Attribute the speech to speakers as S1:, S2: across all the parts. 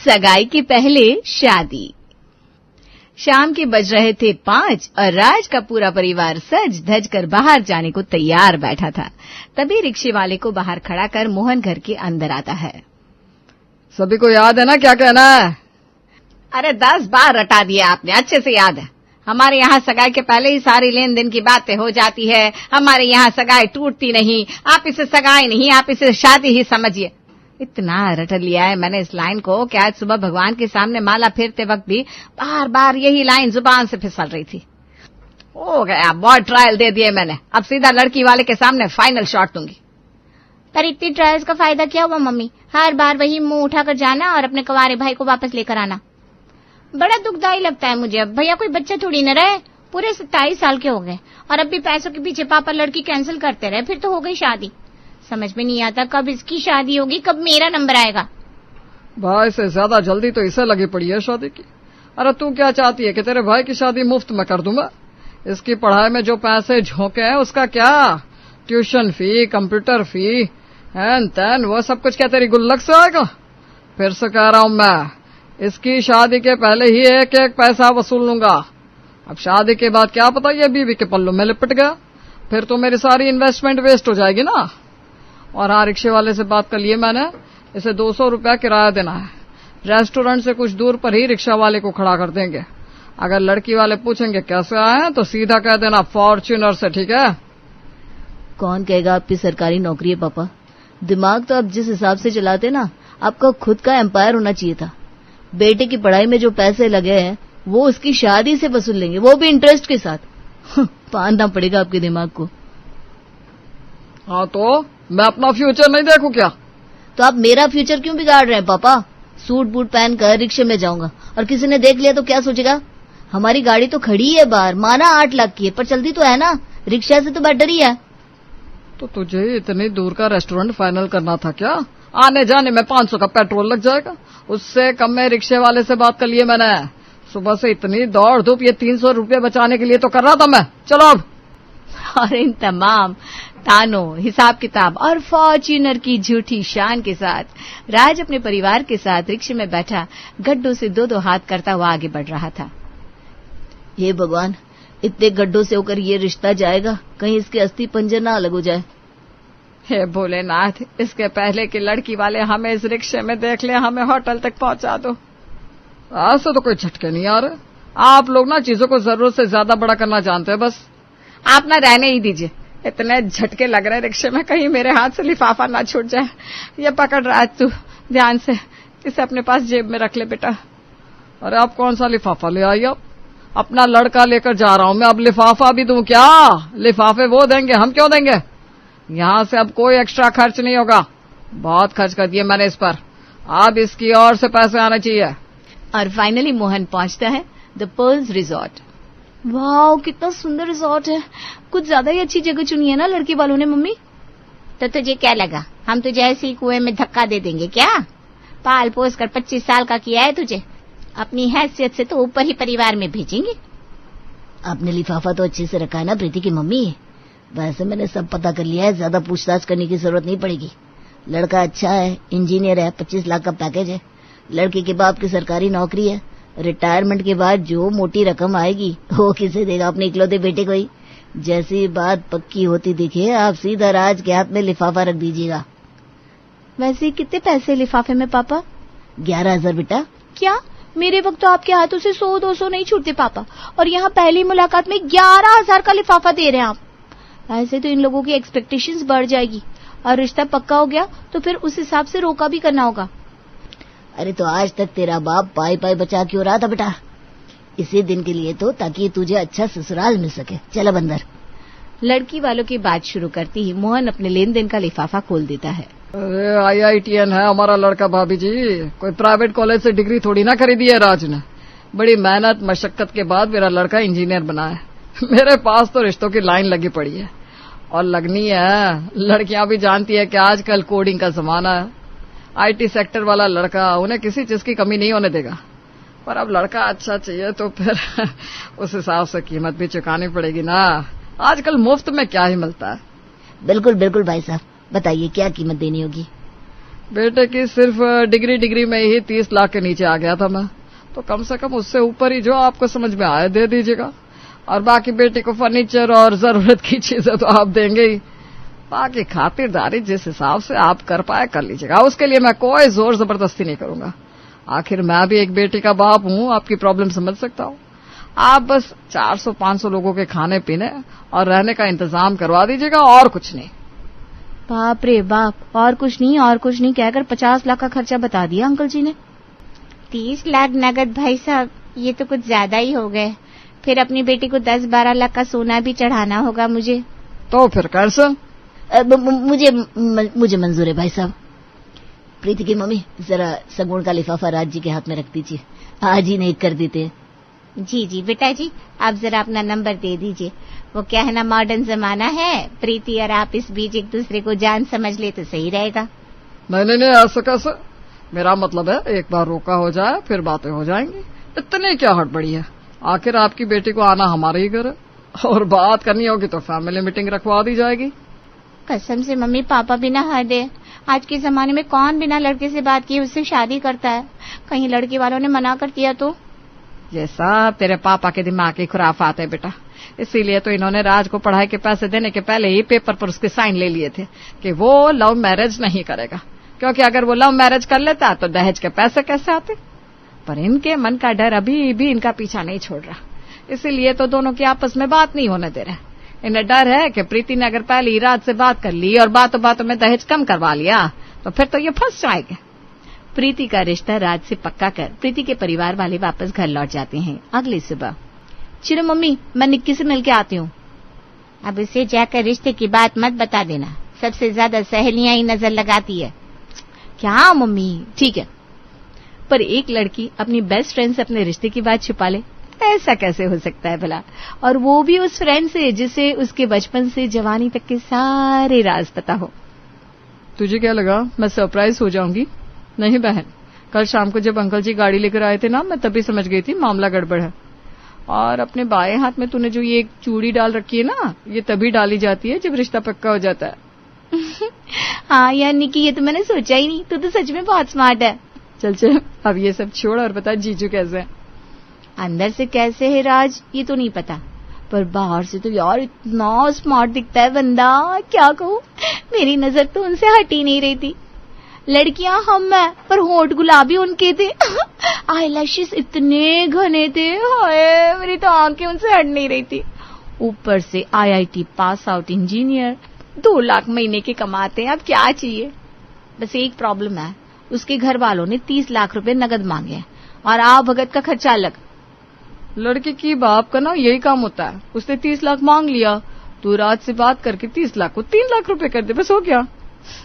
S1: सगाई के पहले शादी। शाम के बज रहे थे 5 और राज का पूरा परिवार सज धज कर बाहर जाने को तैयार बैठा था। तभी रिक्शे वाले को बाहर खड़ा कर मोहन घर के अंदर आता है।
S2: सभी को याद है ना क्या कहना है?
S1: अरे 10 बार रटा दिया आपने, अच्छे से याद है। हमारे यहाँ सगाई के पहले ही सारी लेन देन की बातें हो जाती है। हमारे यहाँ सगाई टूटती नहीं। आप इसे सगाई नहीं, आप इसे शादी ही समझिए। इतना रट लिया है मैंने इस लाइन को कि आज सुबह भगवान के सामने माला फेरते वक्त भी बार बार यही लाइन जुबान से फिसल रही थी। हो गया, बहुत ट्रायल दे दिए मैंने। अब सीधा लड़की वाले के सामने फाइनल शॉट दूंगी।
S3: पर इतनी ट्रायल्स का फायदा क्या हुआ मम्मी? हर बार वही मुंह उठाकर जाना और अपने कुंवारे भाई को वापस लेकर आना। बड़ा दुखदाई लगता है मुझे। अब भैया कोई बच्चा थोड़ी न रहे, पूरे 27 साल के हो गए और अब भी पैसों के पीछे पापा लड़की कैंसिल करते रहे। फिर तो हो गई शादी। समझ में नहीं आता कब इसकी शादी होगी, कब मेरा नंबर आएगा।
S2: भाई से ज्यादा जल्दी तो इसे लगी पड़ी है शादी की। अरे तू क्या चाहती है कि तेरे भाई की शादी मुफ्त में कर दूंगा? इसकी पढ़ाई में जो पैसे झोंके हैं उसका क्या? ट्यूशन फी, कंप्यूटर फी, हैन तैन, वो सब कुछ क्या तेरी गुल्लक से आएगा? फिर से कह रहा हूं मैं, इसकी शादी के पहले ही एक एक पैसा वसूल लूंगा। अब शादी के बाद क्या पता ये बीवी के पल्लू में लिपट गया, फिर तो मेरी सारी इन्वेस्टमेंट वेस्ट हो जाएगी ना। और हाँ, रिक्शे वाले से बात कर लिए मैंने, इसे 200 रुपया किराया देना है। रेस्टोरेंट से कुछ दूर पर ही रिक्शा वाले को खड़ा कर देंगे। अगर लड़की वाले पूछेंगे कैसे आए हैं तो सीधा कह देना फॉर्च्यूनर से, ठीक है?
S4: कौन कहेगा आपकी सरकारी नौकरी है पापा? दिमाग तो आप जिस हिसाब से चलाते ना, आपका खुद का एम्पायर होना चाहिए था। बेटे की पढ़ाई में जो पैसे लगे हैं वो उसकी शादी से वसूल लेंगे, वो भी इंटरेस्ट के साथ। बांधना पड़ेगा आपके दिमाग को।
S2: हाँ तो मैं अपना फ्यूचर नहीं देखूं क्या?
S4: तो आप मेरा फ्यूचर क्यों बिगाड़ रहे हैं पापा? सूट बूट पहन कर रिक्शे में जाऊंगा और किसी ने देख लिया तो क्या सोचेगा? हमारी गाड़ी तो खड़ी है बाहर, माना 8 लाख की है, पर चलती तो है ना, रिक्शा से तो बेटर ही है।
S2: तो तुझे इतनी दूर का रेस्टोरेंट फाइनल करना था क्या? आने जाने में 500 का पेट्रोल लग जाएगा। उससे कम में रिक्शे वाले से बात कर लिए मैंने। सुबह से इतनी दौड़ धूप, ये 300 रुपये बचाने के लिए तो कर रहा था मैं। चलो अब।
S1: और इन तमाम तानों, हिसाब किताब और फॉर्च्यूनर की झूठी शान के साथ राज अपने परिवार के साथ रिक्शे में बैठा गड्ढों से 2-2 हाथ करता हुआ आगे बढ़ रहा था।
S4: हे भगवान, इतने गड्ढों से होकर ये रिश्ता जाएगा, कहीं इसके अस्थि पंजर ना अलग हो जाए।
S1: हे भोलेनाथ, इसके पहले कि लड़की वाले हमें इस रिक्शे में देख ले, हमें होटल तक पहुंचा दो।
S2: आज से तो कोई झटके नहीं आ रहे। आप लोग ना चीजों को जरूरत से ज्यादा बड़ा करना जानते हैं। बस
S1: आप ना रहने ही दीजिए। इतने झटके लग रहे रिक्शे में, कहीं मेरे हाथ से लिफाफा ना छूट जाए। ये पकड़ रहा है तू, ध्यान से इसे अपने पास जेब में रख ले बेटा।
S2: अरे आप कौन सा लिफाफा ले आई? अब अपना लड़का लेकर जा रहा हूं मैं, अब लिफाफा भी दूं क्या? लिफाफे वो देंगे, हम क्यों देंगे? यहाँ से अब कोई एक्स्ट्रा खर्च नहीं होगा। बहुत खर्च कर दिए मैंने इस पर, अब इसकी और से पैसे आने चाहिए।
S1: और फाइनली मोहन पहुंचता है द पर्ल्स रिजॉर्ट।
S3: वाह, कितना सुंदर रिजॉर्ट है। कुछ ज्यादा ही अच्छी जगह चुनी है ना लड़की वालों ने मम्मी। तो तुझे क्या लगा हम तुझे ऐसे ही कुएं में धक्का दे देंगे क्या? पाल पोस कर 25 साल का किया है तुझे, अपनी हैसियत से तो ऊपर ही परिवार में भेजेंगे।
S4: आपने लिफाफा तो अच्छे से रखा है ना प्रीति की मम्मी? वैसे मैंने सब पता कर लिया है, ज्यादा पूछताछ करने की जरूरत नहीं पड़ेगी। लड़का अच्छा है, इंजीनियर है, 25 लाख का पैकेज है। लड़के के बाप की सरकारी नौकरी है। रिटायरमेंट के बाद जो मोटी रकम आएगी वो किसे देगा? अपने इकलौते बेटे को ही। जैसी बात पक्की होती दिखे आप सीधा राज के हाथ में लिफाफा रख दीजिएगा।
S3: वैसे कितने पैसे लिफाफे में पापा?
S4: 11,000 बेटा।
S3: क्या? मेरे वक्त तो आपके हाथों से 100-200 नहीं छूटते पापा, और यहाँ पहली मुलाकात में 11,000 का लिफाफा दे रहे हैं आप। ऐसे तो इन लोगों की एक्सपेक्टेशंस बढ़ जाएगी, और रिश्ता पक्का हो गया तो फिर उस हिसाब से रोका भी करना होगा।
S4: अरे तो आज तक तेरा बाप पाई पाई बचा क्यों रहा था बेटा? इसी दिन के लिए तो, ताकि तुझे अच्छा ससुराल मिल सके। चलो बंदर।
S1: लड़की वालों की बात शुरू करती ही मोहन अपने लेन देन का लिफाफा खोल देता है।
S2: अरे IITN है हमारा लड़का भाभी जी, कोई प्राइवेट कॉलेज से डिग्री थोड़ी ना खरीदी है राज ने। बड़ी मेहनत मशक्कत के बाद मेरा लड़का इंजीनियर बना है। मेरे पास तो रिश्तों की लाइन लगी पड़ी है, और लगनी है। लड़कियां भी जानती है कि आजकल कोडिंग का जमाना है। IT सेक्टर वाला लड़का, उन्हें किसी चीज की कमी नहीं होने देगा। पर अब लड़का अच्छा चाहिए तो फिर उस हिसाब से कीमत भी चुकानी पड़ेगी ना। आजकल मुफ्त में क्या ही मिलता है।
S4: बिल्कुल बिल्कुल भाई साहब, बताइए क्या कीमत देनी होगी?
S2: बेटे की सिर्फ डिग्री में ही 30 लाख के नीचे आ गया था मैं, तो कम से कम उससे ऊपर ही जो आपको समझ में आए दे दीजिएगा। और बाकी बेटे को फर्नीचर और जरूरत की चीजें तो आप देंगे ही, बाकी खातिरदारी जिस हिसाब से आप कर पाए कर लीजिएगा। उसके लिए मैं कोई जोर जबरदस्ती नहीं करूंगा। आखिर मैं भी एक बेटे का बाप हूं, आपकी प्रॉब्लम समझ सकता हूं। आप बस 400-500 लोगों के खाने पीने और रहने का इंतजाम करवा दीजिएगा, और कुछ नहीं।
S3: बाप रे बाप, और कुछ नहीं कहकर 50 लाख का खर्चा बता दिया अंकल जी ने। 30 लाख नगद भाई साहब, ये तो कुछ ज्यादा ही हो गए। फिर अपनी बेटी को 10-12 लाख का सोना भी चढ़ाना होगा मुझे।
S2: तो फिर कैसे?
S4: मुझे मंजूर है भाई साहब। प्रीति की मम्मी, जरा सगुण का लिफाफा राज जी के हाथ में रख दीजिए, आज ही नहीं कर देते हैं।
S3: जी बेटा जी, आप जरा अपना नंबर दे दीजिए। वो क्या है ना, मॉडर्न जमाना है, प्रीति और आप इस बीच एक दूसरे को जान समझ ले तो सही रहेगा।
S2: नहीं, ऐसा कैसे? मेरा मतलब है एक बार रोका हो जाए फिर बातें हो जाएंगी, इतनी क्या हड़बड़ी है। आखिर आपकी बेटी को आना हमारे ही घर है, और बात करनी होगी तो फैमिली मीटिंग रखवा दी जाएगी।
S3: कसम से मम्मी, पापा बिना हदे, आज के जमाने में कौन बिना लड़के से बात किए उससे शादी करता है? कहीं लड़के वालों ने मना कर दिया तो?
S1: ये सब तेरे पापा के दिमाग की खुराफात है बेटा। इसीलिए तो इन्होंने राज को पढ़ाई के पैसे देने के पहले ही पेपर पर उसके साइन ले लिए थे कि वो लव मैरिज नहीं करेगा, क्योंकि अगर वो लव मैरिज कर लेता तो दहेज के पैसे कैसे आते। पर इनके मन का डर अभी भी इनका पीछा नहीं छोड़ रहा, इसीलिए तो दोनों की आपस में बात नहीं होने दे रहा। इन्हें डर है कि प्रीति ने अगर पहले ही राज से बात कर ली और बातों बातों में दहेज कम करवा लिया तो फिर तो ये फंस जाएंगे। प्रीति का रिश्ता राज से पक्का कर प्रीति के परिवार वाले वापस घर लौट जाते हैं। अगली सुबह,
S3: चलो मम्मी, मैं निक्की से मिलके आती हूँ। अब इसे जाकर रिश्ते की बात मत बता देना, सबसे ज्यादा सहेलियां ही नजर लगाती है।
S1: क्या मम्मी? ठीक है, पर एक लड़की अपनी बेस्ट फ्रेंड से अपने रिश्ते की बात छुपा ले, ऐसा कैसे हो सकता है भला? और वो भी उस फ्रेंड से जिसे उसके बचपन से जवानी तक के सारे राज पता हो।
S2: तुझे क्या लगा मैं सरप्राइज हो जाऊंगी? नहीं बहन, कल शाम को जब अंकल जी गाड़ी लेकर आए थे ना, मैं तभी समझ गई थी मामला गड़बड़ है। और अपने बाएं हाथ में तूने जो ये एक चूड़ी डाल रखी है ना, ये तभी डाली जाती है जब रिश्ता पक्का हो जाता है।
S3: हाँ यार निक्की, ये तो मैंने सोचा ही नहीं, तू तो सच में बहुत स्मार्ट है।
S2: चल अब ये सब छोड़ और बता जीजू कैसे है?
S3: अंदर से कैसे है राज ये तो नहीं पता, पर बाहर से तो यार इतना स्मार्ट दिखता है बंदा, क्या कहूँ। मेरी नजर तो उनसे हट ही नहीं रही थी। लड़कियां हम हैं, पर होंठ गुलाबी उनके थे। आईलैशेस इतने घने थे, हाय मेरी तो आंखें उनसे हट नहीं रही थी। ऊपर से IIT pass out engineer,
S1: 2 lakh महीने के कमाते हैं, अब क्या चाहिए।
S3: बस एक प्रॉब्लम है, उसके घर वालों ने 30 लाख रुपए नगद मांगे हैं और आ भगत का खर्चा अलग।
S2: लड़के की बाप का ना यही काम होता है, उसने 30 लाख मांग लिया, तू राज से बात करके 30 लाख को 3 लाख रुपए कर दे, बस हो गया।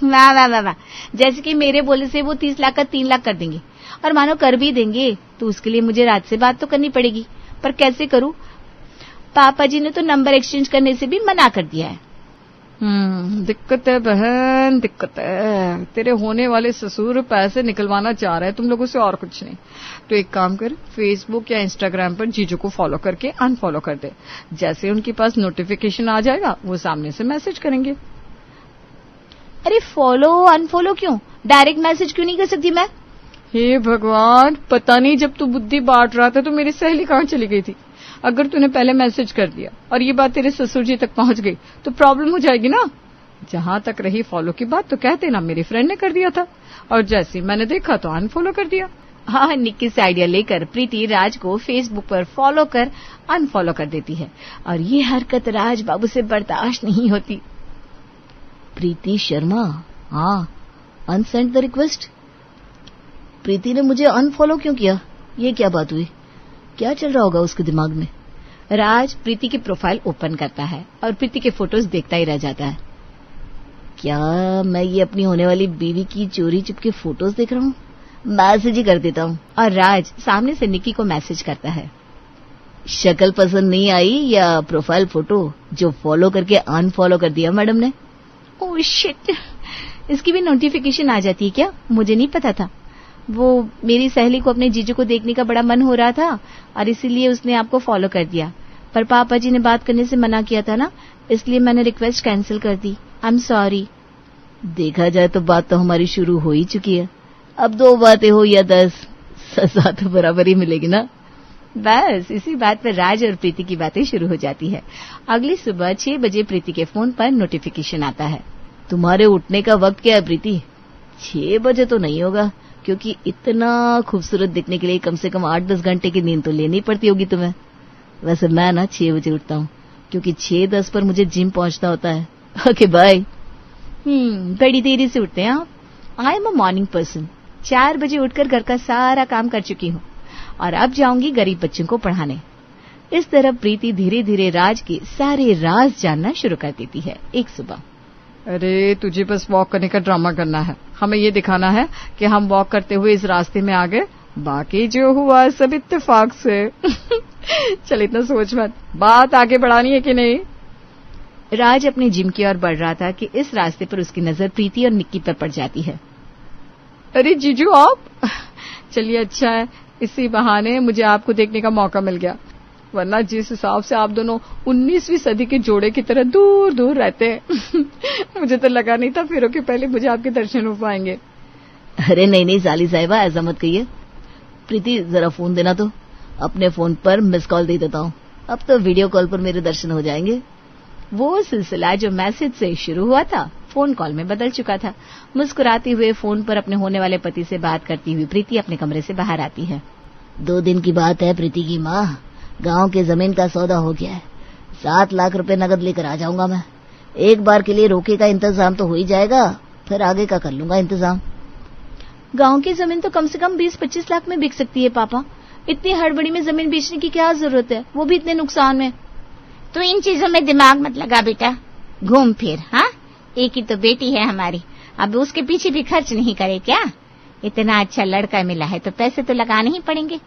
S3: वाह, जैसे कि मेरे बोले से वो 30 लाख का 3 लाख कर देंगे, और मानो कर भी देंगे तो उसके लिए मुझे राज से बात तो करनी पड़ेगी। पर कैसे करूं? पापा जी ने तो नंबर एक्सचेंज करने से भी मना कर दिया है।
S2: दिक्कत है बहन, दिक्कत है। तेरे होने वाले ससुर पैसे निकलवाना चाह रहे हैं तुम लोगों से, और कुछ नहीं। तो एक काम कर, फेसबुक या इंस्टाग्राम पर जीजू को फॉलो करके अनफॉलो कर दे। जैसे उनके पास नोटिफिकेशन आ जाएगा वो सामने से मैसेज करेंगे।
S3: अरे फॉलो अनफॉलो क्यों, डायरेक्ट मैसेज क्यों नहीं कर सकती मैं?
S2: हे भगवान, पता नहीं जब तू बुद्धि बांट रहा था तो मेरी सहेली कहाँ चली गई थी। अगर तूने पहले मैसेज कर दिया और ये बात तेरे ससुर जी तक पहुंच गई तो प्रॉब्लम हो जाएगी ना। जहां तक रही फॉलो की बात, तो कहते ना मेरी फ्रेंड ने कर दिया था, और जैसे मैंने देखा तो अनफॉलो कर दिया।
S1: हाँ, निक्की से आइडिया लेकर प्रीति राज को फेसबुक पर फॉलो कर अनफॉलो कर देती है, और ये हरकत राज बाबू से बर्दाश्त नहीं होती।
S4: प्रीति शर्मा, हाँ, अनसेंड द रिक्वेस्ट। प्रीति ने मुझे अनफॉलो क्यों किया? ये क्या बात हुई? क्या चल रहा होगा उसके दिमाग में?
S1: राज प्रीति की प्रोफाइल ओपन करता है और प्रीति के फोटोज देखता ही रह जाता है।
S4: क्या मैं ये अपनी होने वाली बीवी की चोरी चुपके फोटोज देख रहा हूँ? मैसेज ही कर देता हूँ।
S1: और राज सामने से निक्की को मैसेज करता है।
S4: शक्ल पसंद नहीं आई या प्रोफाइल फोटो जो फॉलो करके अनफॉलो कर दिया मैडम ने?
S1: ओह शिट, इसकी भी नोटिफिकेशन आ जाती है क्या? मुझे नहीं पता था। वो मेरी सहेली को अपने जीजू को देखने का बड़ा मन हो रहा था और इसीलिए उसने आपको फॉलो कर दिया, पर पापा जी ने बात करने से मना किया था ना, इसलिए मैंने रिक्वेस्ट कैंसिल कर दी। I am sorry.
S4: देखा जाए तो बात तो हमारी शुरू हो ही चुकी है। अब 2 बातें हो या 10, सजा तो बराबर ही मिलेगी ना।
S3: बस इसी बात पर राज और प्रीति की बातें शुरू हो जाती है। अगली सुबह 6 बजे प्रीति के फोन पर नोटिफिकेशन आता है।
S4: तुम्हारे उठने का वक्त क्या है प्रीति? 6 बजे तो नहीं होगा, क्योंकि इतना खूबसूरत दिखने के लिए कम से कम 8-10 घंटे की नींद तो लेनी पड़ती होगी तुम्हें। वैसे मैं ना 6 बजे उठता हूँ, क्योंकि 6:10 पर मुझे जिम पहुंचना होता है। Okay bye.
S3: बड़ी देरी से उठते हैं आप। I am a morning person. 4 बजे उठकर घर का सारा काम कर चुकी हूँ और अब जाऊंगी गरीब बच्चों को पढ़ाने। इस तरह प्रीति धीरे धीरे राज के सारे राज जानना शुरू कर देती है। एक सुबह,
S2: अरे तुझे बस वॉक करने का ड्रामा करना है। हमें ये दिखाना है कि हम वॉक करते हुए इस रास्ते में आ गए, बाकी जो हुआ सब इत्तेफाक से। चल इतना सोच मत, बात आगे बढ़ानी है कि नहीं।
S3: राज अपने जिम की ओर बढ़ रहा था कि इस रास्ते पर उसकी नजर प्रीति और निक्की पर पड़ जाती है।
S2: अरे जीजू आप, चलिए अच्छा है, इसी बहाने मुझे आपको देखने का मौका मिल गया, वरना जिस हिसाब से आप दोनों 19वीं सदी के जोड़े की तरह दूर दूर रहते हैं, मुझे तो लगा नहीं था फिर के पहले मुझे आपके दर्शन हो पाएंगे।
S4: अरे नहीं साली साहिबा, ऐसा मत कहिए। प्रीति जरा फोन देना तो, अपने फोन पर मिस कॉल दे देता हूँ, अब तो वीडियो कॉल पर मेरे दर्शन हो जाएंगे।
S3: वो सिलसिला जो मैसेज से शुरू हुआ था फोन कॉल में बदल चुका था। मुस्कुराते हुए फोन पर अपने होने वाले पति से बात करती हुई प्रीति अपने कमरे से बाहर आती है।
S4: 2 दिन की बात है प्रीति की माँ, गांव के जमीन का सौदा हो गया है। 7 लाख रुपए नगद लेकर आ जाऊंगा मैं। एक बार के लिए रोके का इंतजाम तो हो ही जाएगा, फिर आगे का कर लूंगा इंतजाम।
S3: गांव की जमीन तो कम से कम 20-25 लाख में बिक सकती है पापा। इतनी हड़बड़ी में जमीन बेचने की क्या जरूरत है, वो भी इतने नुकसान में। तो इन चीजों में दिमाग मत लगा बेटा, घूम फिर। हाँ, एक ही तो बेटी है हमारी, अब उसके पीछे भी खर्च नहीं करे क्या? इतना अच्छा लड़का मिला है तो पैसे तो लगाने ही पड़ेंगे।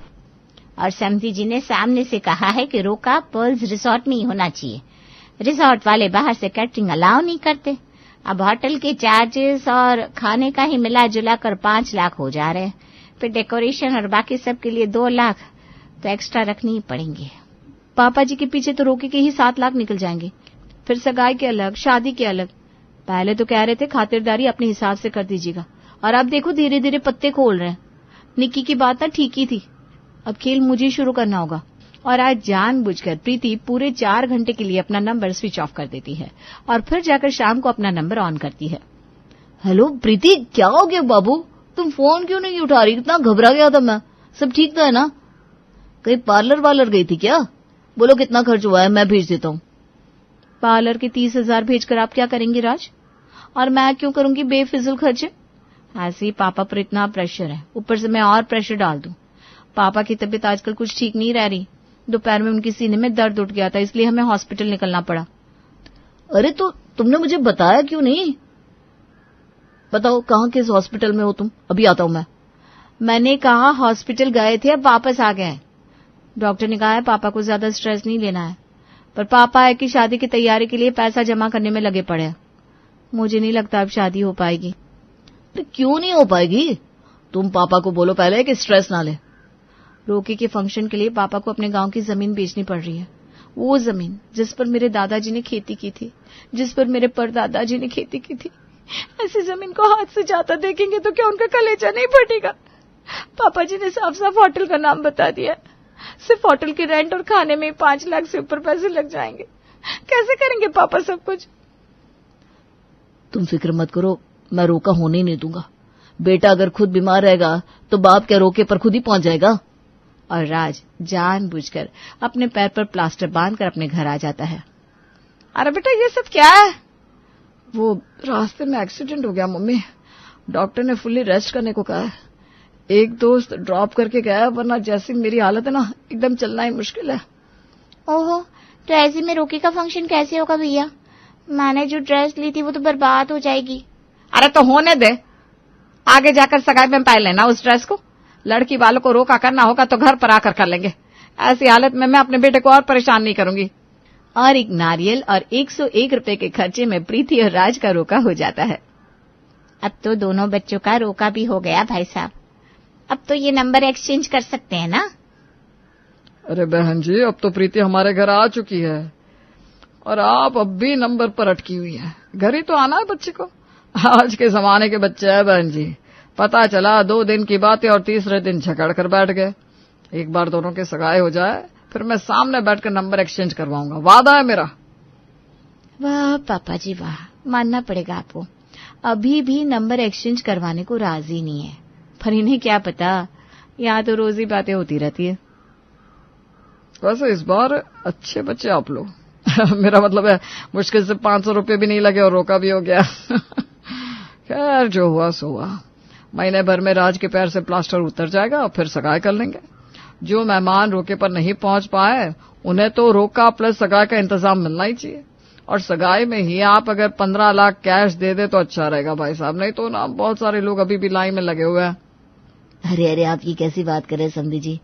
S3: और समधी जी ने सामने से कहा है कि रोका पर्ल्स रिसोर्ट में ही होना चाहिए। रिसोर्ट वाले बाहर से कैटरिंग अलाउ नहीं करते। अब होटल के चार्जेस और खाने का ही मिला जुला कर 5 लाख हो जा रहे हैं, फिर डेकोरेशन और बाकी सब के लिए 2 लाख तो एक्स्ट्रा रखनी ही पड़ेंगे।
S1: पापा जी के पीछे तो रोके के ही 7 लाख निकल जाएंगे, फिर सगाई के अलग, शादी के अलग। पहले तो कह रहे थे खातिरदारी अपने हिसाब से कर दीजिएगा, और अब देखो धीरे धीरे पत्ते खोल रहे हैं। निक्की की बात ना ठीक ही थी, अब खेल मुझे शुरू करना होगा। और आज जानबूझकर प्रीति पूरे 4 घंटे के लिए अपना नंबर स्विच ऑफ कर देती है और फिर जाकर शाम को अपना नंबर ऑन करती है।
S4: हेलो प्रीति, क्या हो गया बाबू? तुम फोन क्यों नहीं उठा रही? इतना घबरा गया था मैं। सब ठीक तो है ना? कहीं पार्लर वालर गई थी क्या? बोलो कितना खर्च हुआ है, मैं भेज देता हूँ।
S1: पार्लर के 30,000 भेजकर आप क्या करेंगी राज? और मैं क्यों करूंगी बेफिजुल खर्चे? ऐसे ही पापा पर इतना प्रेशर है, ऊपर से मैं और प्रेशर डाल दूं। पापा की तबीयत आजकल कुछ ठीक नहीं रह रही। दोपहर में उनकी सीने में दर्द उठ गया था, इसलिए हमें हॉस्पिटल निकलना पड़ा।
S4: अरे तो तुमने मुझे बताया क्यों नहीं? बताओ कहाँ किस हॉस्पिटल में हो तुम? अभी आता हूँ मैं।
S1: मैंने कहा हॉस्पिटल गए थे, अब वापस आ गए। डॉक्टर ने कहा है पापा को ज्यादा स्ट्रेस नहीं लेना है, पर पापा है कि शादी की तैयारी के लिए पैसा जमा करने में लगे पड़े हैं। मुझे नहीं लगता अब शादी हो पाएगी।
S4: तो क्यों नहीं हो पाएगी? तुम पापा को बोलो पहले कि स्ट्रेस ना ले।
S1: रोके के फंक्शन के लिए पापा को अपने गांव की जमीन बेचनी पड़ रही है। वो जमीन जिस पर मेरे दादाजी ने खेती की थी, जिस पर मेरे परदादाजी ने खेती की थी। ऐसी जमीन को हाथ से जाता देखेंगे तो क्या उनका कलेजा नहीं फटेगा? पापा जी ने साफ साफ होटल का नाम बता दिया। सिर्फ होटल के रेंट और खाने में 5 लाख से ऊपर पैसे लग जाएंगे। कैसे करेंगे पापा सब कुछ?
S4: तुम फिक्र मत करो, मैं रोका होने ही नहीं दूंगा। बेटा अगर खुद बीमार रहेगा तो बाप क्या रोके पर खुद ही पहुंच जाएगा।
S1: और राज जानबूझकर अपने पैर पर प्लास्टर बांधकर अपने घर आ जाता है।
S2: अरे बेटा ये सब क्या है? वो रास्ते में एक्सीडेंट हो गया मम्मी, डॉक्टर ने फुल्ली रेस्ट करने को कहा है। एक दोस्त ड्रॉप करके गया, वरना जैसी मेरी हालत है ना, एकदम चलना ही मुश्किल है।
S3: ओहो, तो ऐसे में रोके का फंक्शन कैसे होगा भैया? मैंने जो ड्रेस ली थी वो तो बर्बाद हो जाएगी।
S1: अरे तो होने दे, आगे जाकर सगाई में पहन लेना उस ड्रेस को। लड़की वालों को रोका करना होगा तो घर पर आकर कर लेंगे। ऐसी हालत में मैं अपने बेटे को और परेशान नहीं करूंगी।
S3: और एक नारियल और 101 रुपए के खर्चे में प्रीति और राज का रोका हो जाता है। अब तो दोनों बच्चों का रोका भी हो गया भाई साहब। अब तो ये नंबर एक्सचेंज कर सकते हैं ना?
S2: अरे बहन जी, अब तो प्रीति हमारे घर आ चुकी है और आप अब भी नंबर पर अटकी हुई है। घर ही तो आना है बच्चे को। आज के जमाने के बच्चे हैं बहन जी। पता चला 2 दिन की बातें और तीसरे दिन झगड़ कर बैठ गए। एक बार दोनों के सगाई हो जाए फिर मैं सामने बैठकर नंबर एक्सचेंज करवाऊंगा, वादा है मेरा।
S3: वाह पापा जी वाह, मानना पड़ेगा आपको। अभी भी नंबर एक्सचेंज करवाने को राजी नहीं है, पर इन्हें क्या पता, यहाँ तो रोज ही बातें होती रहती है।
S2: वैसे इस बार अच्छे बच्चे आप लोग। मेरा मतलब है मुश्किल से 500 रुपये भी नहीं लगे और रोका भी हो गया। खैर जो हुआ सो हुआ। महीने भर में राज के पैर से प्लास्टर उतर जाएगा और फिर सगाई कर लेंगे। जो मेहमान रोके पर नहीं पहुंच पाए उन्हें तो रोका प्लस सगाई का इंतजाम मिलना ही चाहिए। और सगाई में ही आप अगर 15 लाख कैश दे दे तो अच्छा रहेगा भाई साहब, नहीं तो ना बहुत सारे लोग अभी भी लाइन में लगे हुए हैं।
S4: अरे आप ये कैसी बात कर रहे हैं समधी जी।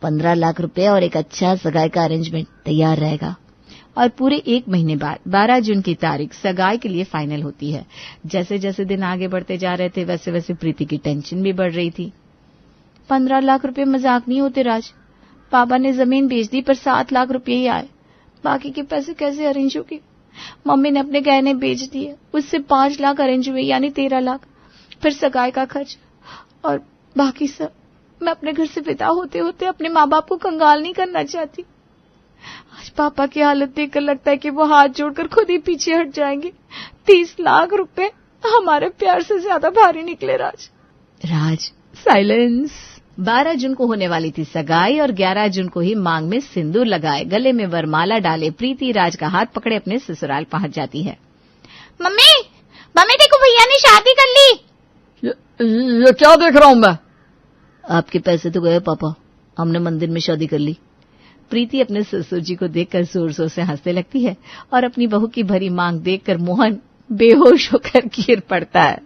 S4: 15 लाख रुपए और एक अच्छा सगाई का अरेंजमेंट तैयार रहेगा।
S3: और पूरे 1 महीने बाद 12 जून की तारीख सगाई के लिए फाइनल होती है। जैसे जैसे दिन आगे बढ़ते जा रहे थे वैसे वैसे प्रीति की टेंशन भी बढ़ रही थी। 15 लाख रुपए मजाक नहीं होते राज। पापा ने जमीन बेच दी पर 7 लाख रुपए ही आए। बाकी के पैसे कैसे अरेंज होगी? मम्मी ने अपने गहने बेच दिए, उससे 5 लाख अरेंज हुए यानी 13 लाख। फिर सगाई का खर्च और बाकी सब। मैं अपने घर से विदा होते होते अपने माँ बाप को कंगाल नहीं करना चाहती। आज पापा की हालत देखकर लगता है कि वो हाथ जोड़कर खुद ही पीछे हट जाएंगे। 30 लाख रुपए हमारे प्यार से ज्यादा भारी निकले राज। साइलेंस। 12 जून को होने वाली थी सगाई और 11 जून को ही मांग में सिंदूर लगाए, गले में वरमाला डाले प्रीति राज का हाथ पकड़े अपने ससुराल पहुंच जाती है। मम्मी देखो भैया ने शादी कर ली।
S2: ये क्या देख रहा हूं मैं?
S4: आपके पैसे तो गए पापा, हमने मंदिर में शादी कर ली।
S3: प्रीति अपने ससुर जी को देखकर जोर जोर से हंसने लगती है और अपनी बहू की भरी मांग देखकर मोहन बेहोश होकर गिर पड़ता है।